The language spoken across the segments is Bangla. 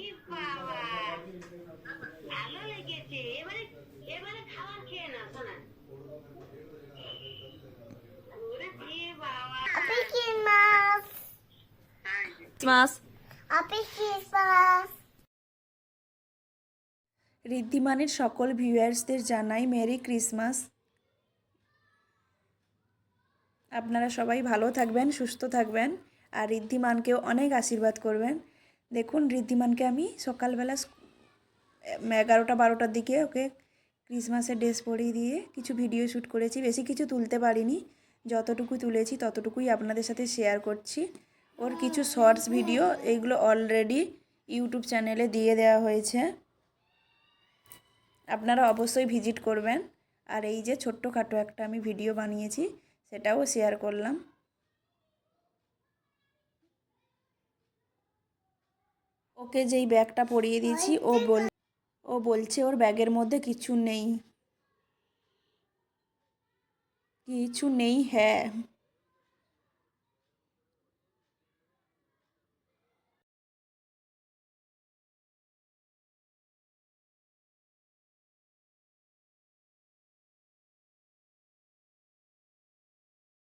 ই বাবা, ভালো লেগেছে। এবারে এবারে খাবার খেয়ে না শোনা। ওরে বাবা, happy Christmas. Christmas. Happy Christmas. ঋদ্ধিমানের সকল ভিউয়ার্সদের জানাই মেরি ক্রিসমাস। আপনারা সবাই ভালো থাকবেন, সুস্থ থাকবেন, আর ঋদ্ধিমানকেও অনেক আশীর্বাদ করবেন। দেখুন ঋদ্ধিমানকে আমি সকালবেলা 11টা-12টার দিকে ওকে ক্রিসমাসের ড্রেস পরিয়ে দিয়ে কিছু ভিডিও শ্যুট করেছি। বেশি কিছু তুলতে পারিনি, যতটুকু তুলেছি ততটুকুই আপনাদের সাথে শেয়ার করছি। ওর কিছু শর্টস ভিডিও এইগুলো অলরেডি ইউটিউব চ্যানেলে দিয়ে দেওয়া হয়েছে, আপনারা অবশ্যই ভিজিট করবেন। আর এই যে ছোট্টখাটো একটা আমি ভিডিও বানিয়েছি, সেটাও শেয়ার করলাম। ওকে যেই ব্যাগটা পরিয়ে দিয়েছি ও বলছে ওর ব্যাগের মধ্যে কিছু নেই, কিছু নেই। হ্যাঁ,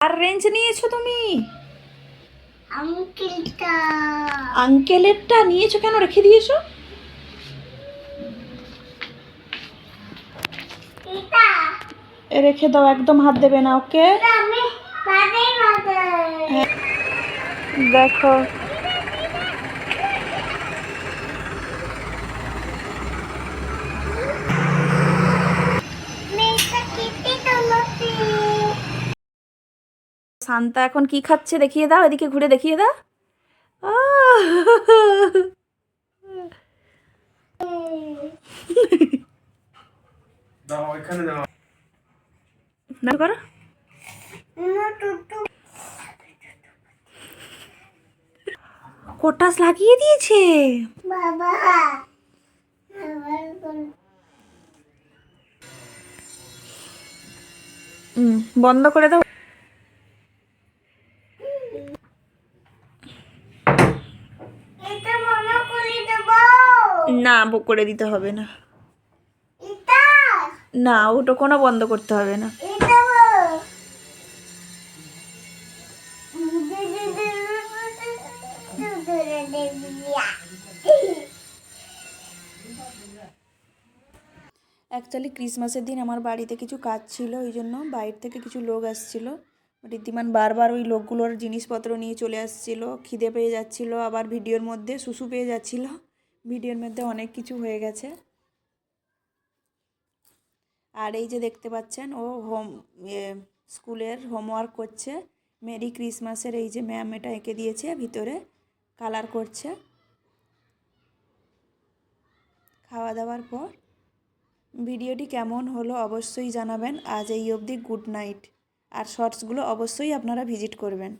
আর রেঞ্জ নিয়েছো তুমি? আঙ্কেলটা। আঙ্কেলেরটা নিয়েছো কেন, রেখে দিয়েছো? এটা রেখে দাও, একদম হাত দেবে না, ওকে? আমি বাড়ি মাঝে। দেখো মেয়েটা কেটে তোমাকে। শান্তা এখন কি খাচ্ছে দেখিয়ে দাও, এদিকে ঘুরে দেখিয়ে দাও। দাও এখানে দাও। না করো। কোটাস লাগিয়ে দিয়েছে। বাবা, বন্ধ করে দাও। এটা মনে করে দেব। না, করে দিতে হবে না। এটা না, ওটা কোনো বন্ধ করতে হবে না। এটা অ্যাকচুয়ালি ক্রিসমাসের দিন আমার বাড়িতে কিছু কাজ ছিল, ওই জন্য বাইরে থেকে কিছু লোক আসছিল। ঋদ্ধিমান বারবার ওই লোকগুলোর জিনিসপত্র নিয়ে চলে আসছিল, খিদে পেয়ে যাচ্ছিল, আবার ভিডিওর মধ্যে শুশু পেয়ে যাচ্ছিল। ভিডিওর মধ্যে অনেক কিছু হয়ে গেছে। আর এই যে দেখতে পাচ্ছেন ও স্কুলের হোমওয়ার্ক করছে। মেরি ক্রিসমাসের এই যে ম্যাম এটা এঁকে দিয়েছে, ভিতরে কালার করছে। খাওয়া দাওয়ার পর ভিডিওটি কেমন হলো অবশ্যই জানাবেন। আজ এই অবধি গুড নাইট। আর শর্টসগুলো অবশ্যই আপনারা ভিজিট করবেন।